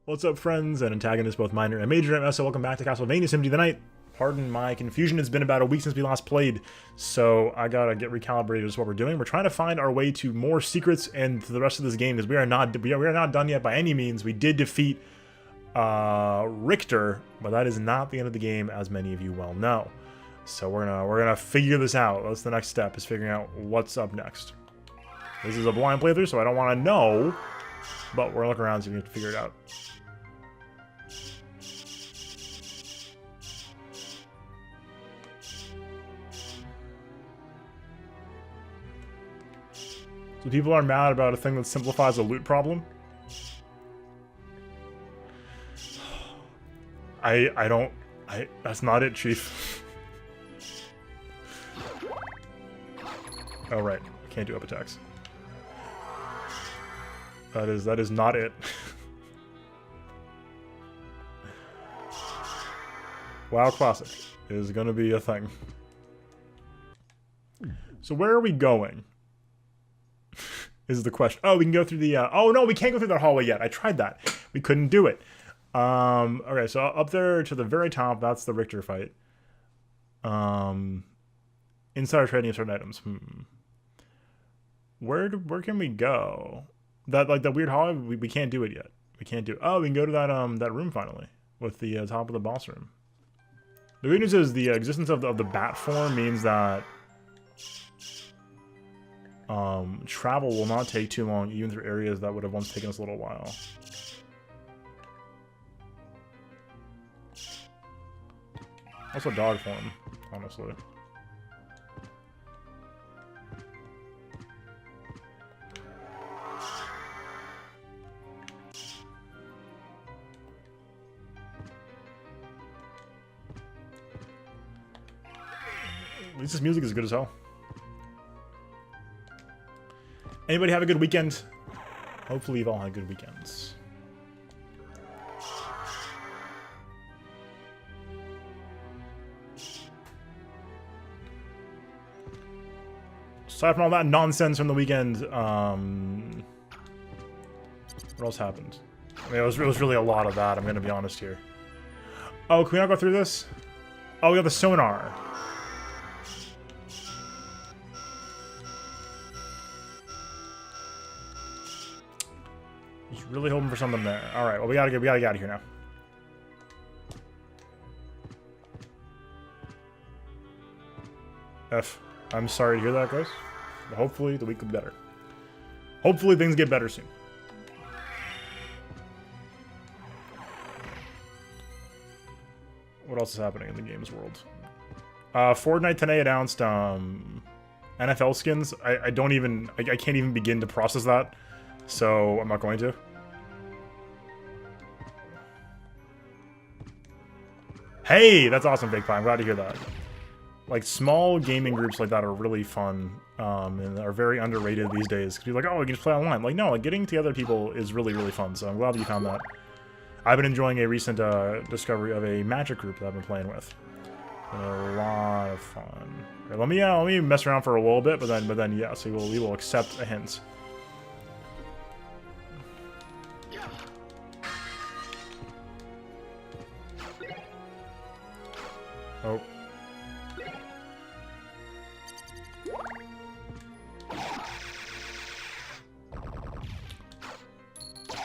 What's up, friends and antagonists, both minor and major MS? So welcome back to Castlevania Symphony of the Night. Pardon my confusion, it's been about a week since we last played, so I gotta get recalibrated as what we're doing. We're trying to find our way to more secrets and to the rest of this game, because we are not done yet by any means. We did defeat Richter, but that is not the end of the game, as many of you well know. So we're gonna figure this out. That's the next step, is figuring out what's up next. This is a blind playthrough, so I don't want to know, but we're gonna look around and see if we can figure it out. So people are mad about a thing that simplifies a loot problem. That's not it, Chief. Oh right, can't do up attacks. That is not it. WoW Classic is gonna be a thing. So where are we going? Is the question. Oh, we can go through the, oh no, we can't go through that hallway yet. I tried that. We couldn't do it. Okay, so up there to the very top, that's the Richter fight. Insider trading of certain items. Where can we go? That, like, the weird hallway, we can't do it yet. We can't do it. Oh, we can go to that room finally, with the top of the boss room. The good news is the existence of the bat form means that travel will not take too long, even through areas that would have once taken us a little while. Also dog form, honestly. At least this music is good as hell. Anybody have a good weekend? Hopefully you've all had good weekends. Aside from all that nonsense from the weekend, what else happened? I mean, it was really a lot of that, I'm gonna be honest here. Oh, can we not go through this? Oh, we got the sonar. Really hoping for something there. All right, well we gotta get out of here now. I'm sorry to hear that, guys. But hopefully the week will be better. Hopefully things get better soon. What else is happening in the games world? Fortnite today announced NFL skins. I can't even begin to process that, so I'm not going to. Hey, that's awesome, Big Pie. I'm glad to hear that. Like, small gaming groups like that are really fun, and are very underrated these days. Because you're like, oh, we can just play online. Like, no, like, getting together people is really, really fun, so I'm glad that you found that. I've been enjoying a recent discovery of a magic group that I've been playing with. Been a lot of fun. Right, let me mess around for a little bit, but then yes, we will accept a hint. Oh.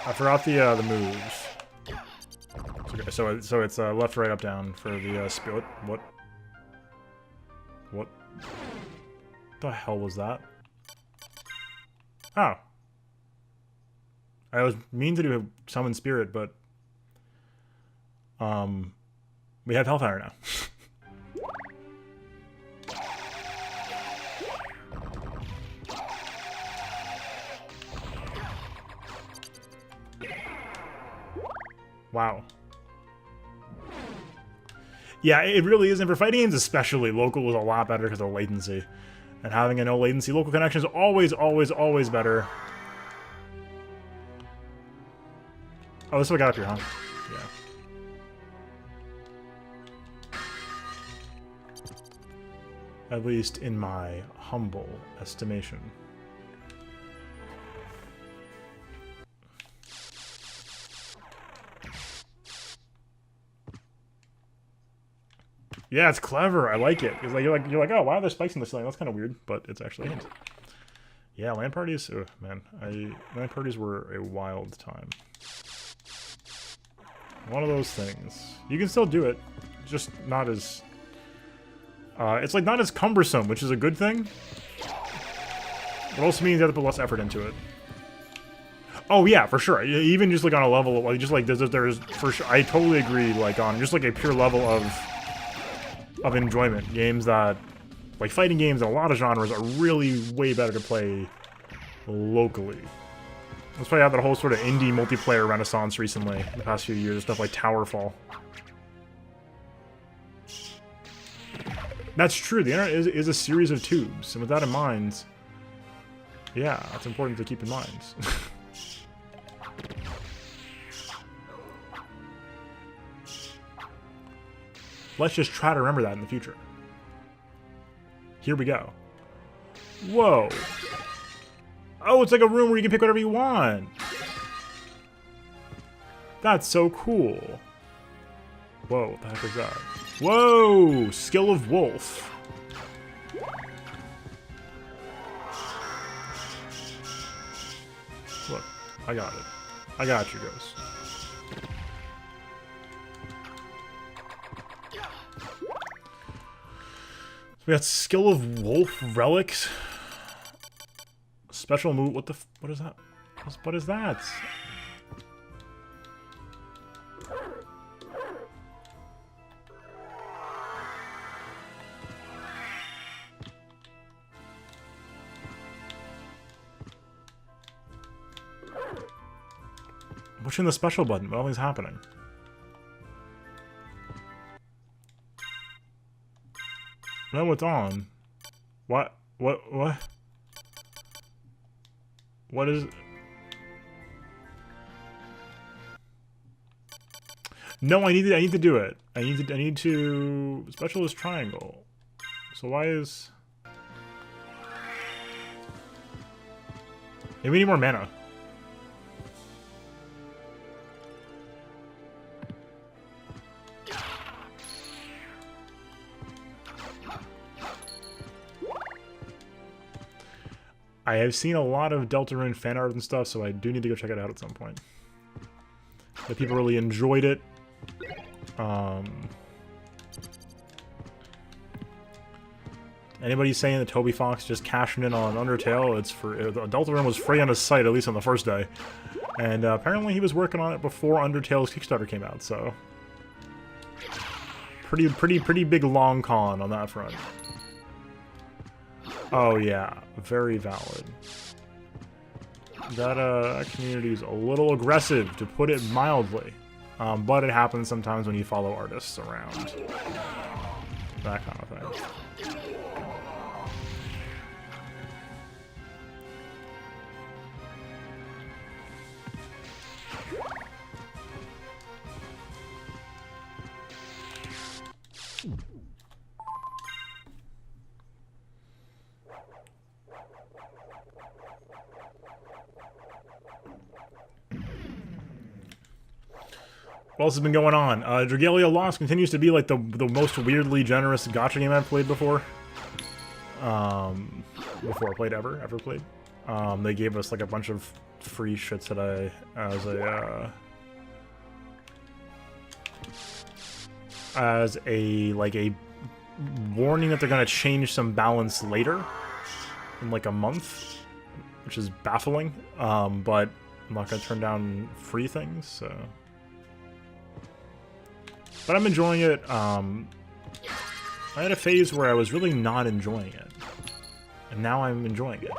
I forgot the moves. Okay, so it's left, right, up, down for the split. What the hell was that? Oh. I was mean to do summon spirit, but we have Hellfire now. Wow. Yeah, it really is, and for fighting games especially, local is a lot better because of latency. And having a no latency local connection is always, always, always better. Oh, this is what got up here, huh? Yeah. At least in my humble estimation. Yeah, it's clever. I like it. It's like you're like, oh, why are there spikes in this thing? That's kind of weird, but it's actually a hint. Yeah, LAN parties. Oh man, LAN parties were a wild time. One of those things. You can still do it, just not as. It's like not as cumbersome, which is a good thing. It also means you have to put less effort into it. Oh yeah, for sure. Even just like on a level, like just like there's for sure. I totally agree. Like on just like a pure level of enjoyment, games that like fighting games in a lot of genres are really way better to play locally. That's why I had that whole sort of indie multiplayer renaissance recently, in the past few years. Stuff like Towerfall. That's true. The internet is a series of tubes, and with that in mind, yeah, it's important to keep in mind. Let's just try to remember that in the future. Here we go. Whoa. Oh, it's like a room where you can pick whatever you want. That's so cool. Whoa, what the heck is that? Whoa! Skill of Wolf. Look, I got it. I got you, Ghost. We got Skill of Wolf Relics. Special move. What is that? What is that? Pushing the special button. What is happening? No, it's on. What? What is... No, I need to do it. I need to... Special is triangle. So why is... Maybe we need more mana. I have seen a lot of Deltarune fan art and stuff, so I do need to go check it out at some point. The people really enjoyed it. Anybody saying that Toby Fox just cashing in on Undertale, it's for Deltarune was free on his site, at least on the first day. And apparently he was working on it before Undertale's Kickstarter came out, so... Pretty big long con on that front. Oh yeah, very valid. That community is a little aggressive, to put it mildly. But it happens sometimes when you follow artists around. That kind of thing. What else has been going on? Dracula Lost continues to be like the most weirdly generous gacha game I've played before. Before I played ever played. They gave us like a bunch of free shit today as a like a warning that they're gonna change some balance later in like a month, which is baffling. But I'm not gonna turn down free things, so. But I'm enjoying it. I had a phase where I was really not enjoying it. And now I'm enjoying it.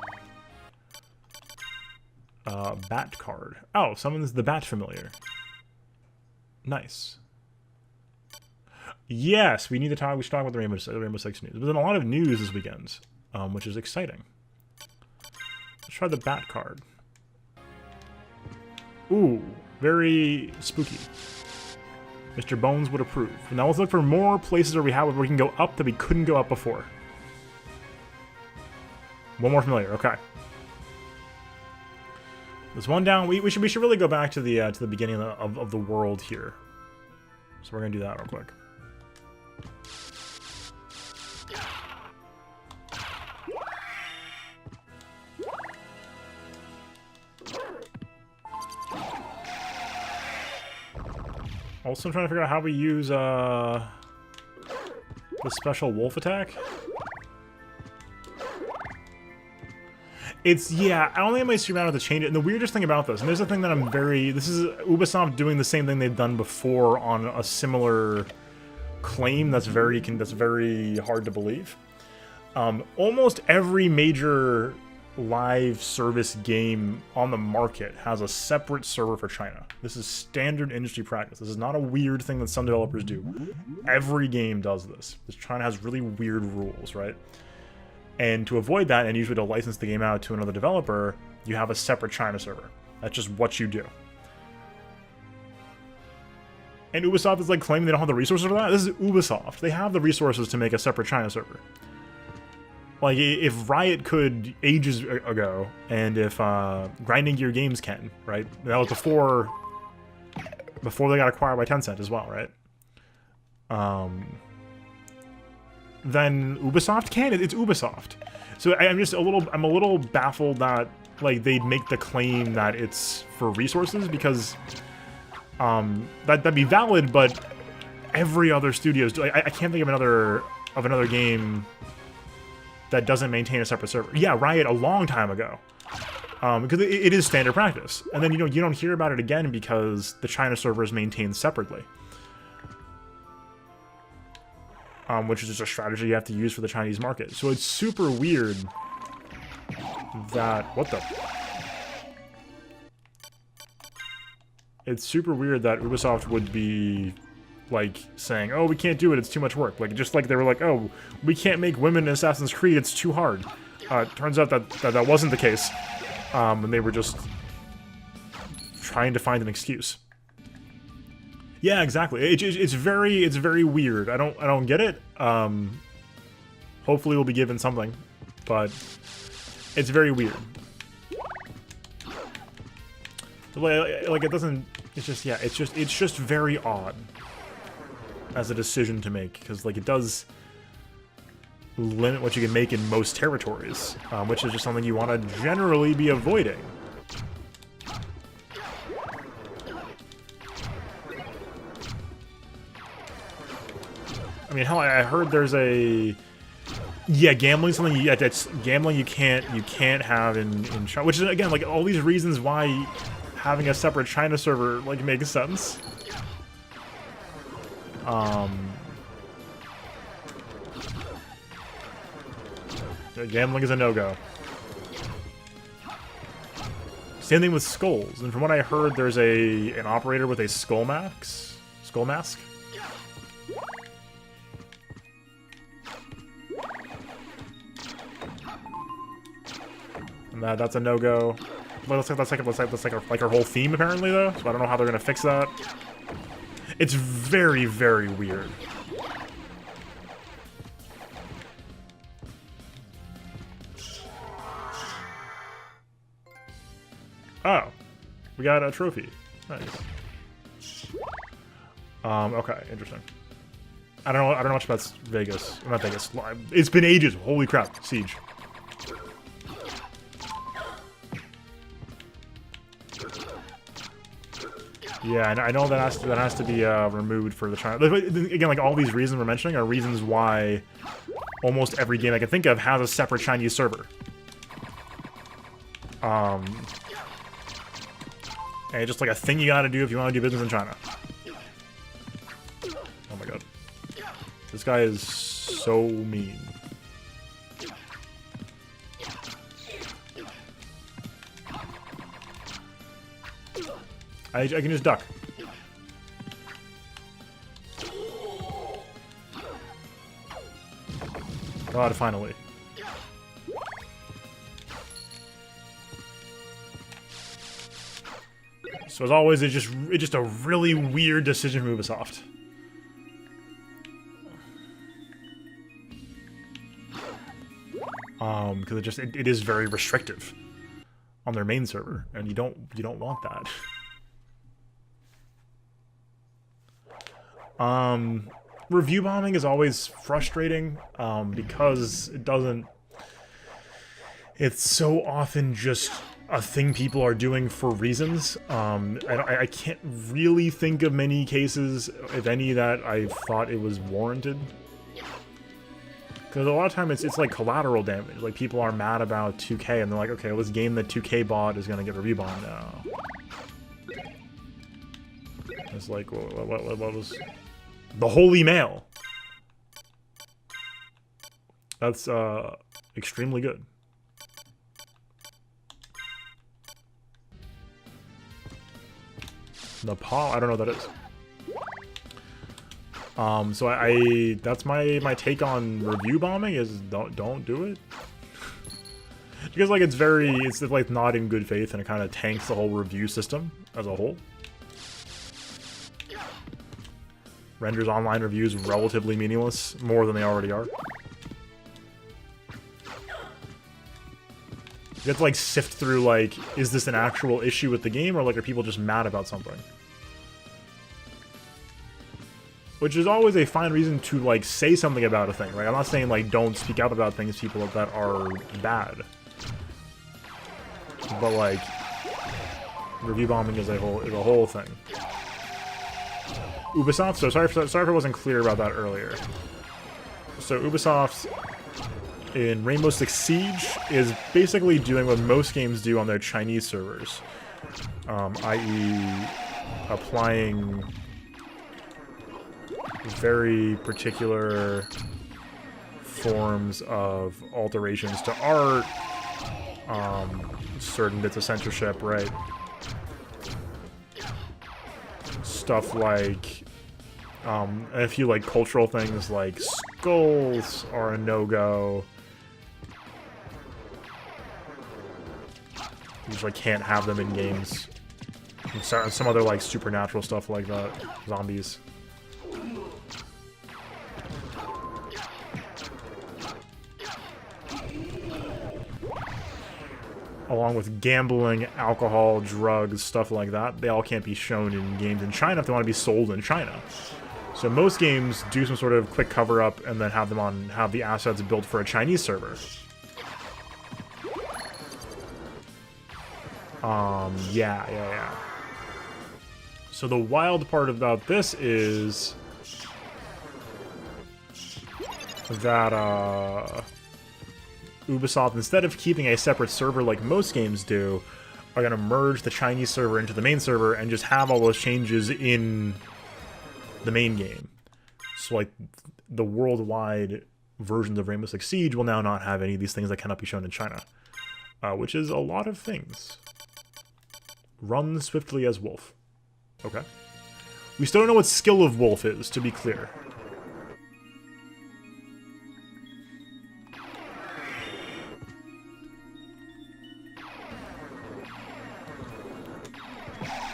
Bat card. Oh, summons the Bat Familiar. Nice. Yes, we should talk about the Rainbow Six news. There's been a lot of news this weekend, which is exciting. Let's try the Bat card. Ooh, very spooky. Mr. Bones would approve. Now let's look for more places where we can go up that we couldn't go up before. One more familiar, okay. There's one down. We should really go back to the beginning of the world here. So we're gonna do that real quick. Also, I'm trying to figure out how we use the special wolf attack. It's, yeah, I only have my stream out to change it. And the weirdest thing about this, and there's a thing that I'm very... This is Ubisoft doing the same thing they've done before on a similar claim that's very hard to believe. Almost every major live service game on the market has a separate server for China. This is standard industry practice. This is not a weird thing that some developers do. Every game does this. China has really weird rules, right? And to avoid that, and usually to license the game out to another developer, you have a separate China server. That's just what you do. And Ubisoft is like claiming they don't have the resources for that? This is Ubisoft. They have the resources to make a separate China server. Like, if Riot could ages ago, and if Grinding Gear Games can, right? That was before they got acquired by Tencent as well, right? Then Ubisoft can. It's Ubisoft. So I'm a little baffled that like they'd make the claim that it's for resources, because that'd be valid, but every other studio's do. I can't think of another game that doesn't maintain a separate server. Yeah, Riot a long time ago, because it is standard practice. And then you don't hear about it again because the China server is maintained separately, which is just a strategy you have to use for the Chinese market. So it's super weird that it's super weird that Ubisoft would be like saying, oh, we can't do it, it's too much work. Like, just like they were like, oh, we can't make women in Assassin's Creed, it's too hard. Turns out that wasn't the case, and they were just trying to find an excuse. Yeah, exactly. It's very weird. I don't get it. Hopefully we'll be given something, but it's very weird. Like it doesn't. It's just, yeah. It's just very odd as a decision to make, because like it does limit what you can make in most territories, which is just something you want to generally be avoiding. I mean, hell, I heard there's a... Yeah, gambling is something... Yeah, that's gambling you can't have in China. Which is, again, like, all these reasons why having a separate China server, like, makes sense. Gambling is a no-go. Same thing with skulls. And from what I heard, there's an operator with a skull mask. And that's a no-go. Looks like our whole theme apparently, though. So I don't know how they're gonna fix that. It's very, very weird. Oh, we got a trophy. Nice. Okay, interesting. I don't know much about Vegas. Not Vegas. It's been ages. Holy crap, Siege. Yeah, I know that has to be removed for the China. Again, like all these reasons we're mentioning are reasons why almost every game I can think of has a separate Chinese server. And it's just like a thing you gotta do if you want to do business in China. Oh my god. This guy is so mean. I can just duck. God, finally. So as always, it's just a really weird decision from Ubisoft. Because it is very restrictive on their main server, and you don't want that. Review bombing is always frustrating, because it's so often just a thing people are doing for reasons. I can't really think of many cases, if any, that I thought it was warranted. Because a lot of time it's like collateral damage. Like, people are mad about 2K and they're like, okay, well, this game that 2K bought is gonna get review bombed now. It's like, what was... The Holy Mail! That's, extremely good. Nepal? I don't know what that is. So that's my take on review bombing is don't do it. Because like it's like not in good faith and it kind of tanks the whole review system as a whole. Renders online reviews relatively meaningless, more than they already are. You have to like sift through like, is this an actual issue with the game or like are people just mad about something? Which is always a fine reason to like say something about a thing. Like, I'm not saying like don't speak out about things people that are bad. But like review bombing is a whole thing. Ubisoft, so sorry if I wasn't clear about that earlier. So Ubisoft in Rainbow Six Siege is basically doing what most games do on their Chinese servers, i.e. applying very particular forms of alterations to art, certain bits of censorship, right? Stuff like a few like cultural things like skulls are a no-go. You just like can't have them in games. And some other like supernatural stuff like that. Zombies. Along with gambling, alcohol, drugs, stuff like that, they all can't be shown in games in China if they want to be sold in China. So most games do some sort of quick cover-up and then have the assets built for a Chinese server. Yeah. So the wild part about this is that, Ubisoft, instead of keeping a separate server like most games do, are going to merge the Chinese server into the main server and just have all those changes in the main game. So, like, the worldwide versions of Rainbow Six Siege will now not have any of these things that cannot be shown in China. Which is a lot of things. Run swiftly as Wolf. Okay. We still don't know what skill of Wolf is, to be clear.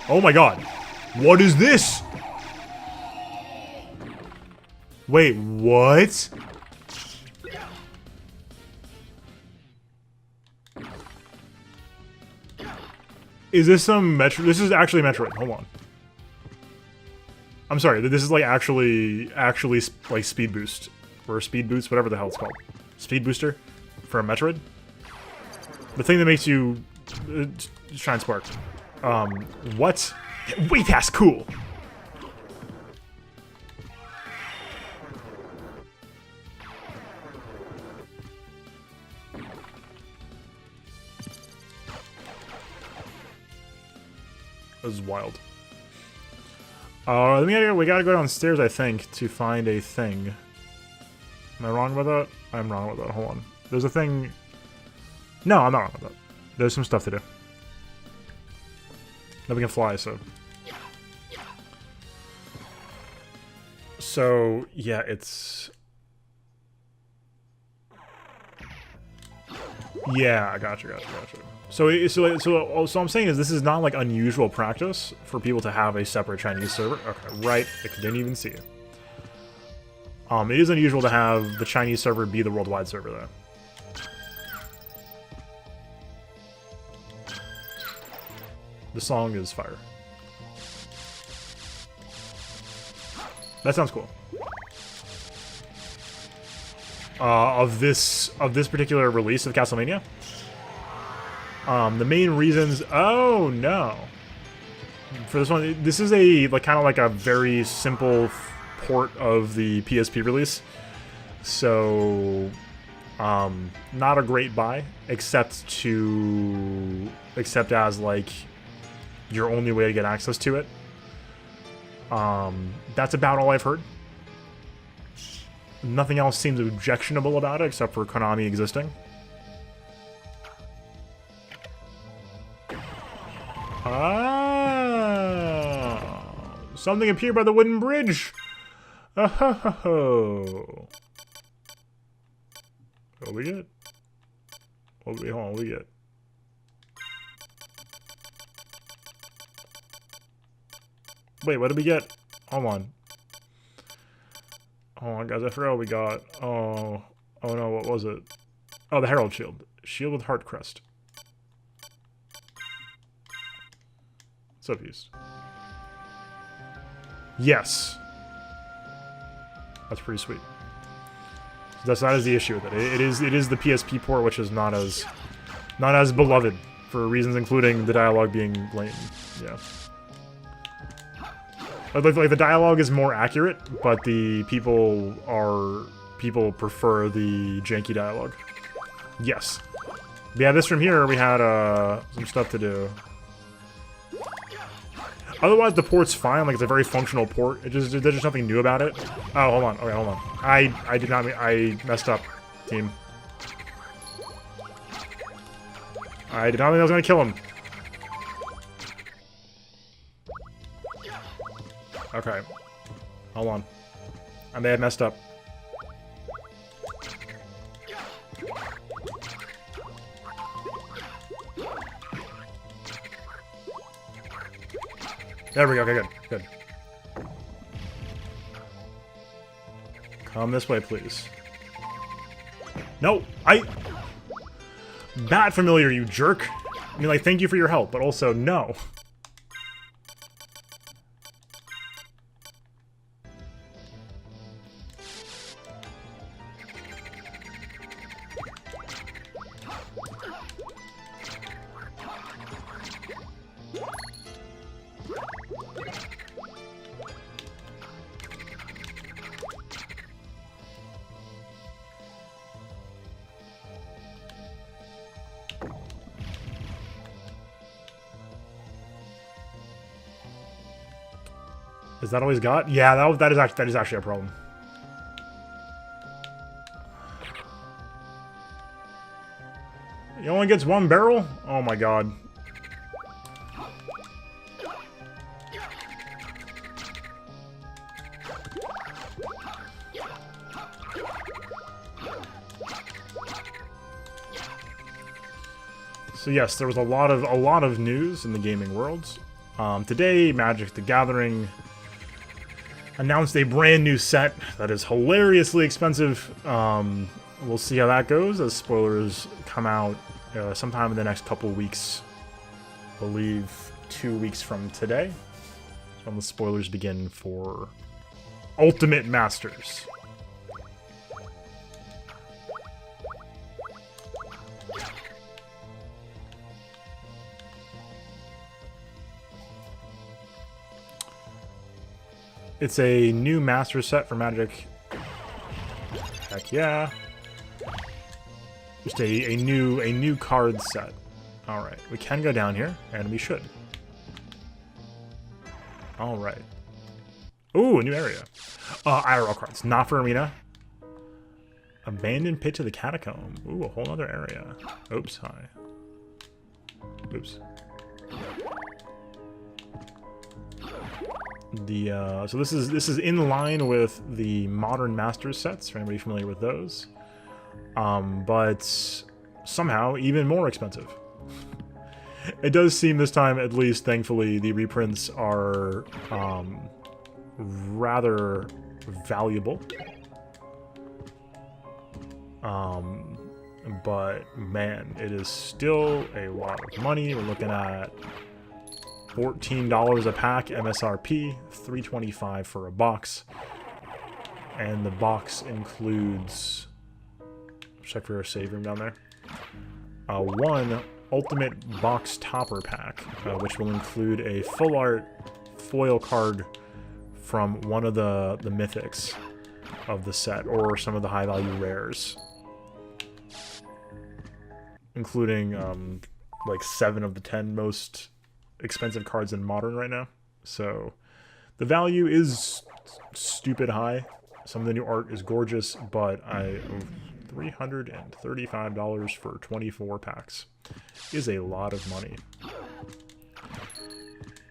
Oh my god. What is this? Wait, what? Is this some Metro? This is actually Metroid. Hold on. I'm sorry. This is like actually like speed boost or speed boost, whatever the hell it's called. Speed booster for a Metroid. The thing that makes you shine spark. What? Wait, that's cool. This is wild. We gotta go downstairs, I think, to find a thing. Am I wrong about that? I'm wrong about that. Hold on. There's a thing... No, I'm not wrong about that. There's some stuff to do. Then we can fly, so... So, yeah, it's... Yeah, gotcha. So I'm saying is this is not like unusual practice for people to have a separate Chinese server. Okay, right. I didn't even see it. It is unusual to have the Chinese server be the worldwide server, though. The song is fire. That sounds cool. Of this particular release of Castlevania. The main reasons... Oh, no. For this one, this is a kind of like a very simple port of the PSP release. So, not a great buy, except as, like, your only way to get access to it. That's about all I've heard. Nothing else seems objectionable about it, except for Konami existing. Something appeared by the wooden bridge! Oh. What we get? Hold on, what we get? Wait, what did we get? Hold on. Hold on, guys, I forgot what we got. Oh no, what was it? Oh, the Herald Shield. Shield with Heart Crest. So used. Yes. That's pretty sweet. That is the issue with it. It is the PSP port, which is not as beloved for reasons including the dialogue being lame. Yeah. Like the dialogue is more accurate, but the people prefer the janky dialogue. Yes. But yeah, this from here we had some stuff to do. Otherwise, the port's fine. Like, it's a very functional port. There's just nothing new about it. Oh, hold on. Okay, hold on. I did not. I messed up, team. I did not think I was gonna kill him. Okay. Hold on. I may have messed up. There we go. Okay, good. Come this way, please. No, Bat familiar, you jerk. I mean, like, thank you for your help, but also, no. Is that all he's got? Yeah, that is actually a problem. He only gets one barrel? Oh my god. So yes, there was a lot of news in the gaming world. Today, Magic the Gathering announced a brand new set that is hilariously expensive. We'll see how that goes as spoilers come out sometime in the next couple weeks. I believe 2 weeks from today. That's when the spoilers begin for Ultimate Masters. It's a new master set for Magic. Heck yeah. Just a new card set. Alright, we can go down here, and we should. Alright. Ooh, a new area. IRL cards, not for Arena. Abandoned Pit to the Catacomb. Ooh, a whole other area. Oops, hi. Oops. So this is in line with the Modern Masters sets, for anybody familiar with those. But somehow even more expensive. It does seem this time, at least, thankfully, the reprints are rather valuable. But man, it is still a lot of money. We're looking at $14 a pack, MSRP, $3.25 for a box. And the box includes, check for a save room down there, one Ultimate Box Topper Pack, which will include a full art foil card from one of the mythics of the set, or some of the high value rares, including like 7 of the 10 most expensive cards in Modern right now. So the value is stupid high. Some of the new art is gorgeous, but $335 for 24 packs is a lot of money.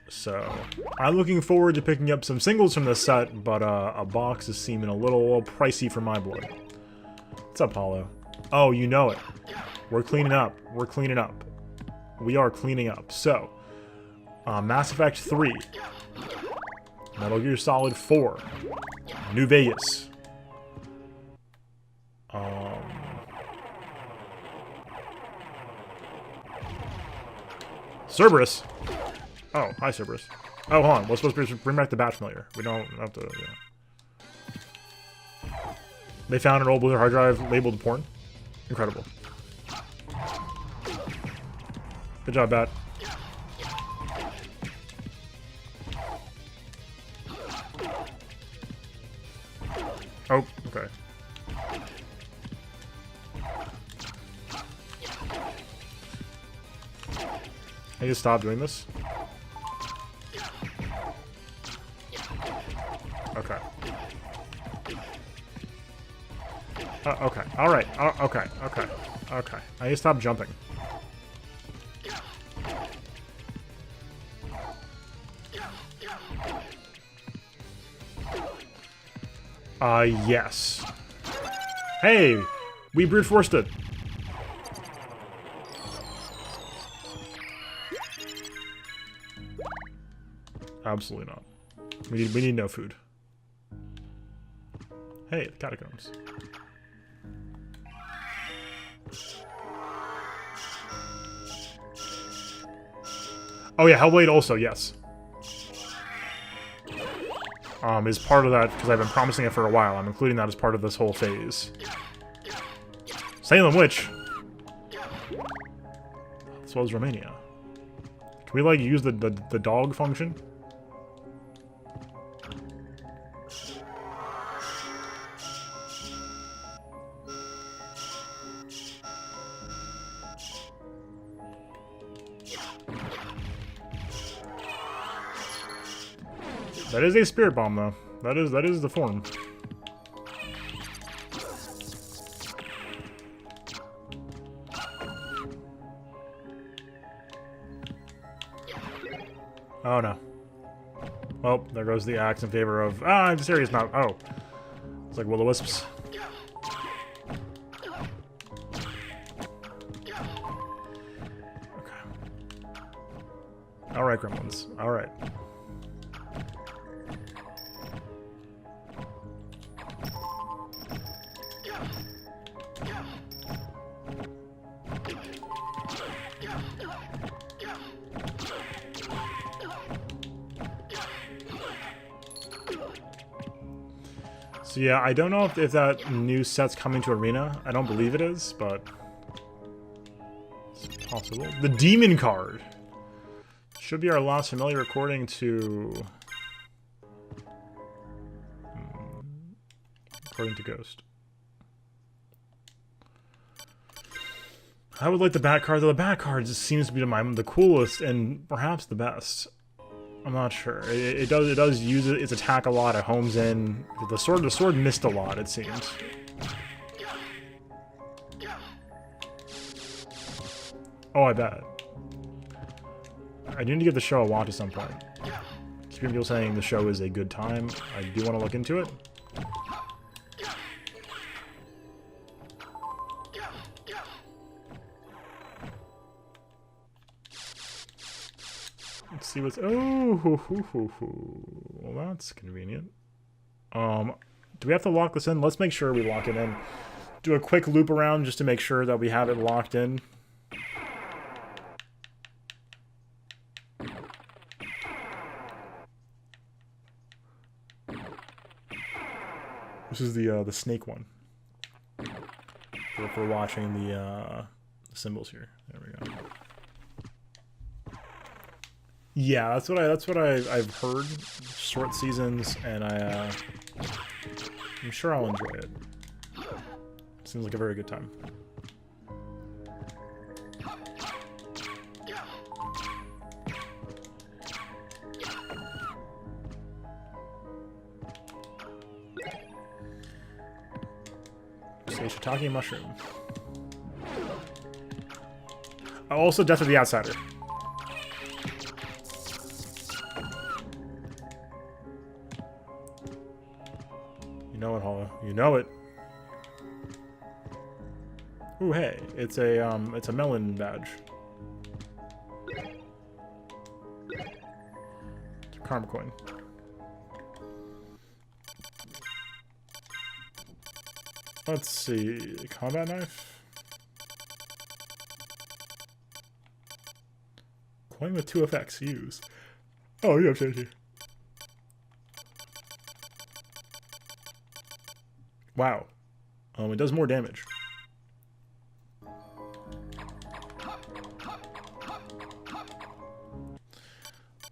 So I'm looking forward to picking up some singles from this set, but a box is seeming a little pricey for my blood. What's up, Paulo? Oh, you know it. We're cleaning up. We're cleaning up. We are cleaning up. So, Mass Effect 3. Metal Gear Solid 4. New Vegas. Cerberus. Oh, hi, Cerberus. Oh, hold on. We're supposed to bring back the Bat Familiar. We don't have to... Yeah. They found an old Blizzard hard drive labeled porn. Incredible. Good job, Bat. Oh, okay. I need to stop doing this. Okay. Okay. All right. Okay. Okay. Okay. I need to stop jumping. Yes. Hey, we brute forced it. Absolutely not. We need no food. Hey, the catacombs. Oh yeah, Hellblade also, yes. Is part of that, because I've been promising it for a while. I'm including that as part of this whole phase. Salem Witch. As well as Romania. Can we, like, use the dog function? That is a spirit bomb, though. That is the form. Oh no. Well, there goes the axe in favor of... I'm serious now. Oh. It's like will-o-wisps. Okay. Alright, gremlins. Alright. So yeah, I don't know if that new set's coming to Arena. I don't believe it is, but it's possible. The Demon card should be our last familiar recording to... according to Ghost. I would like the Bat card, though. The Bat card just seems to be the coolest and perhaps the best. I'm not sure. It does use its attack a lot. It homes in. The sword missed a lot, it seems. Oh, I bet. I need to give the show a watch at some point. Keep people saying the show is a good time. I do want to look into it. Let's see what's... Oh, well, that's convenient. Do we have to lock this in? Let's make sure we lock it in. Do a quick loop around just to make sure that we have it locked in. This is the snake one. If we're watching the symbols here. There we go. Yeah, that's what I've heard. Short seasons, and I'm sure I'll enjoy it. Seems like a very good time. Say shiitake mushroom. Oh, also Death of the Outsider. You know it, Hollow. You know it. Ooh, hey, it's a melon badge. It's a karma coin. Let's see, combat knife. Coin with 2 effects. Use. Oh, you have changed it. Wow. It does more damage.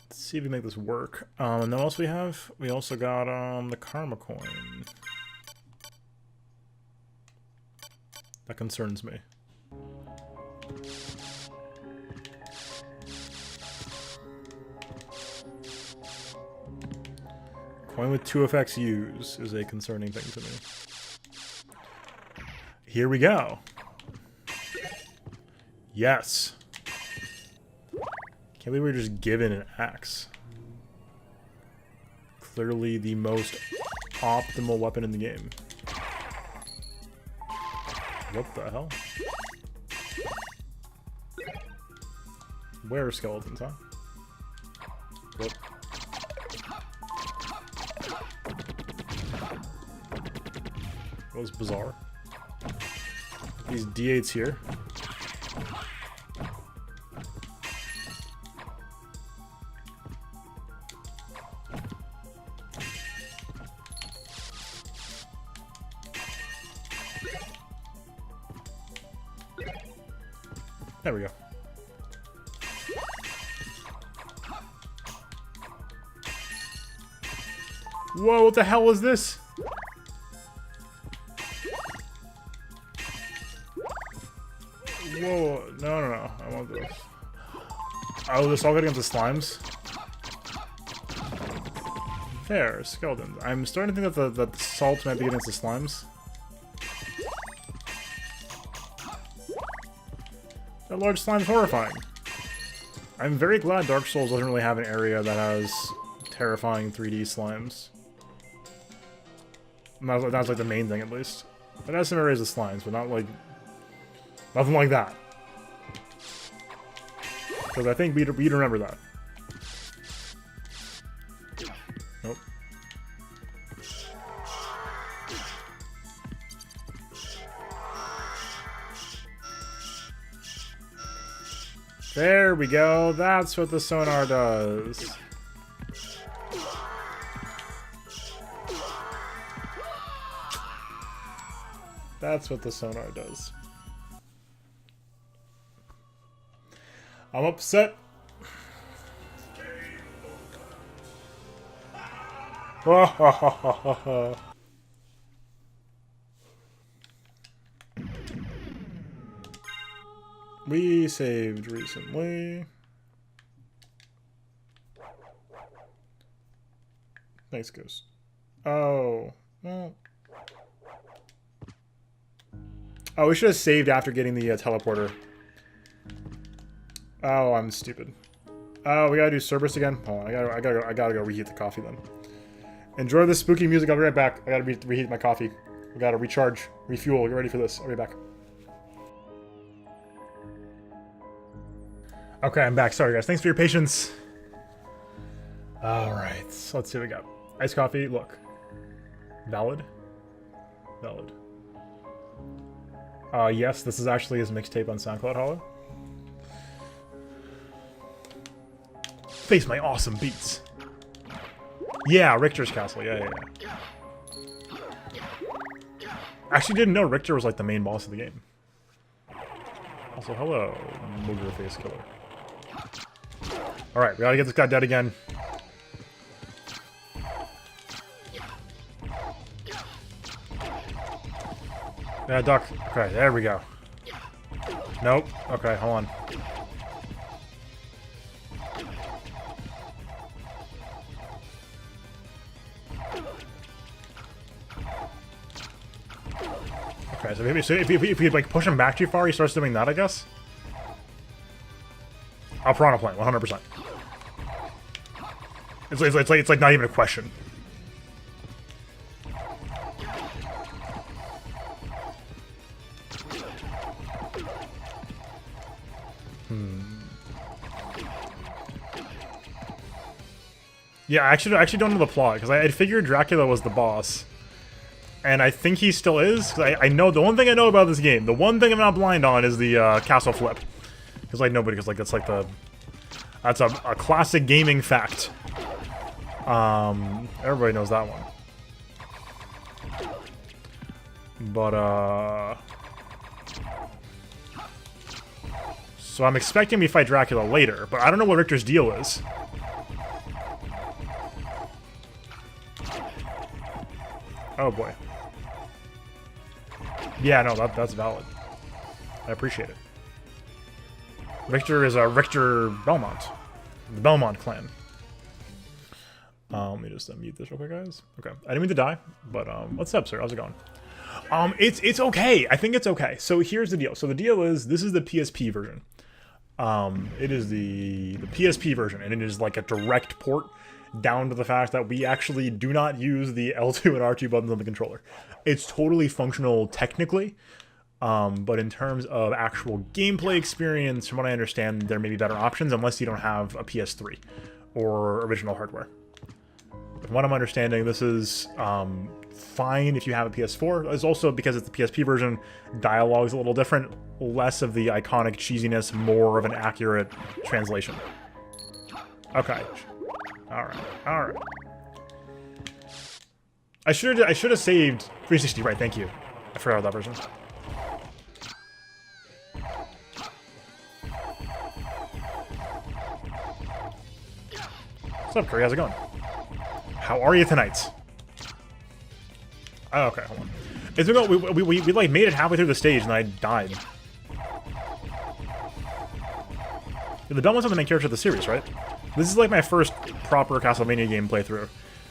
Let's see if we make this work. And then what else we have? We also got the karma coin. That concerns me. Coin with 2 effects use is a concerning thing to me. Here we go. Yes. Can't believe we're just given an axe. Clearly the most optimal weapon in the game. What the hell? Where are skeletons, huh? Whoop. That was bizarre. These D8s here. There we go. Whoa, what the hell was this? Whoa, no. I want this. Oh, this all good against the slimes? There, skeletons. I'm starting to think that the salt might be against the slimes. That large slime's horrifying. I'm very glad Dark Souls doesn't really have an area that has terrifying 3D slimes. That's like the main thing, at least. It has some areas of slimes, but not like... nothing like that. Because I think we'd remember that. Nope. There we go. That's what the sonar does. That's what the sonar does. I'm upset. We saved recently. Thanks, Ghost. Oh, well. Oh, we should have saved after getting the teleporter. Oh, I'm stupid. Oh, we gotta do Cerberus again. Hold on, I gotta go reheat the coffee then. Enjoy the spooky music. I'll be right back. I gotta reheat my coffee. We gotta recharge, refuel. Get ready for this. I'll be back. Okay, I'm back. Sorry, guys. Thanks for your patience. All right, so let's see what we got. Iced coffee. Look, valid. Valid. Yes, this is actually his mixtape on SoundCloud, Hollow. Face my awesome beats. Yeah, Richter's castle. Yeah. Actually, didn't know Richter was like the main boss of the game. Also, hello, Mooger Face Killer. Alright, we gotta get this guy dead again. Yeah, duck. Okay, there we go. Nope. Okay, hold on. Okay, so maybe if you like push him back too far, he starts doing that, I guess. I'll Piranha Plant, 100%. It's like not even a question. Yeah, I actually don't know the plot, because I figured Dracula was the boss. And I think he still is, because I know, the one thing I know about this game, the one thing I'm not blind on is the castle flip. Because like nobody, because like that's like that's a classic gaming fact. Everybody knows that one. But so I'm expecting we fight Dracula later, but I don't know what Richter's deal is. Oh boy. Yeah, no, that's valid. I appreciate it. Richter is a Richter Belmont. The Belmont clan. Let me just mute this real quick, guys. Okay. I didn't mean to die, but what's up, sir? How's it going? It's okay. I think it's okay. So here's the deal. So the deal is this is the PSP version. It is the PSP version, and it is like a direct port down to the fact that we actually do not use the L2 and R2 buttons on the controller. It's totally functional technically, but in terms of actual gameplay experience, from what I understand, there may be better options unless you don't have a PS3 or original hardware. From what I'm understanding, this is fine if you have a PS4. It's also, because it's the PSP version, dialogue's a little different. Less of the iconic cheesiness, more of an accurate translation. Okay. Alright. I should have saved 360, right, thank you. I forgot about that version. What's up, Curry? How's it going? How are you tonight? Oh, okay, hold on. It's we like made it halfway through the stage and I died. The Belmont's are the main character of the series, right? This is like my first proper Castlevania game playthrough.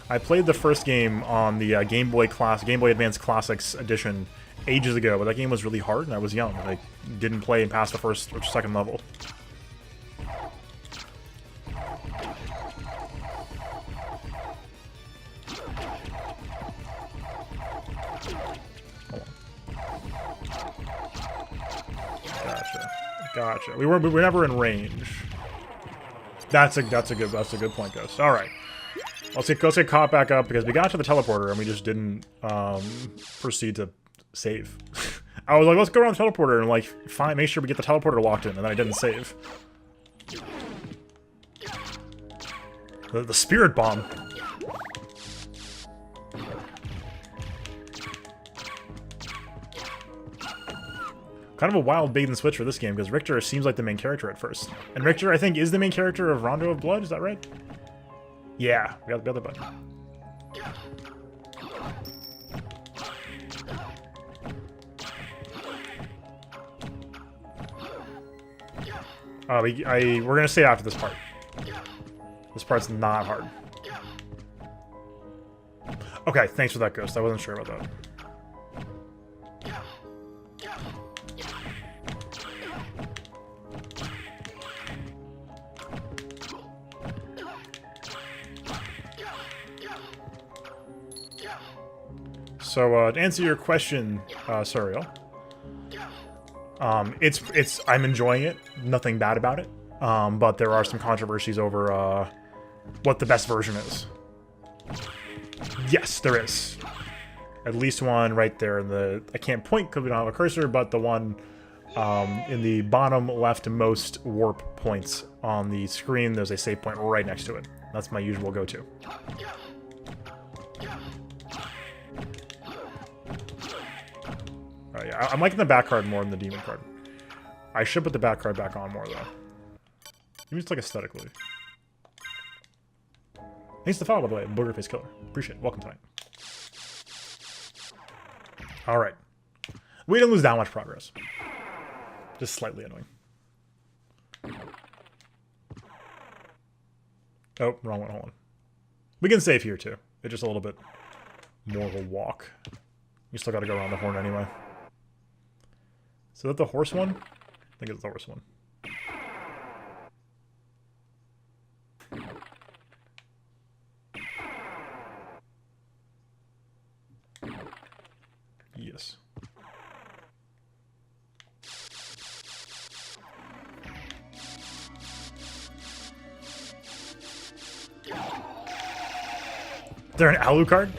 I played the first game on the Game Boy Advance Classics edition ages ago, but that game was really hard and I was young and I didn't play past the first or second level. Gotcha. We were never in range. That's a good point, Ghost. All right, let's get caught back up because we got to the teleporter and we just didn't proceed to save. I was like, let's go around the teleporter and like fine, make sure we get the teleporter locked in, and then I didn't save. The spirit bomb. Kind of a wild bait and switch for this game, because Richter seems like the main character at first. And Richter, I think, is the main character of Rondo of Blood, is that right? Yeah, we got the other button. We're gonna save after this part. This part's not hard. Okay, thanks for that, Ghost. I wasn't sure about that. So, to answer your question, Suriel, I'm enjoying it. Nothing bad about it. But there are some controversies over what the best version is. Yes, there is. At least one right there in the... I can't point because we don't have a cursor, but the one in the bottom leftmost warp points on the screen, there's a save point right next to it. That's my usual go-to. Yeah, I'm liking the back card more than the demon card. I should put the back card back on more, though. Even just like aesthetically. Thanks to the follow, by the way, Boogerface Killer. Appreciate it. Welcome tonight. All right. We didn't lose that much progress. Just slightly annoying. Oh, wrong one. Hold on. We can save here, too. It's just a little bit more of a walk. You still got to go around the horn anyway. Is that the horse one? I think it's the horse one. Yes. They're an Alucard?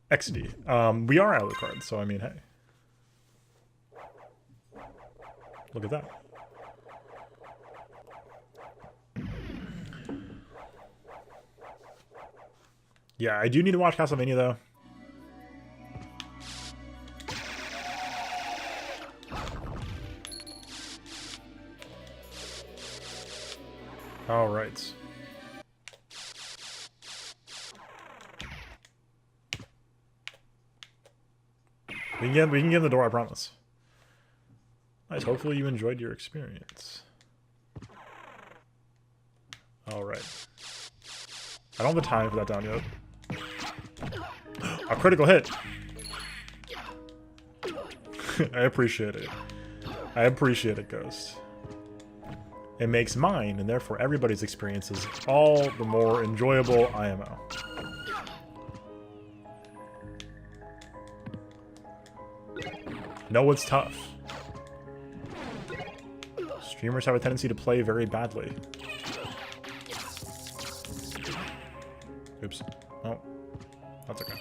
XD. We are Alucard, so I mean, hey. Look at that. Yeah, I do need to watch Castlevania, though. All right. We can get in the door, I promise. Nice. Hopefully you enjoyed your experience. All right. I don't have the time for that down yet. A critical hit. I appreciate it. I appreciate it, Ghost. It makes mine, and therefore everybody's experiences, all the more enjoyable IMO. No, it's tough. Streamers have a tendency to play very badly. Oops. Oh, that's okay.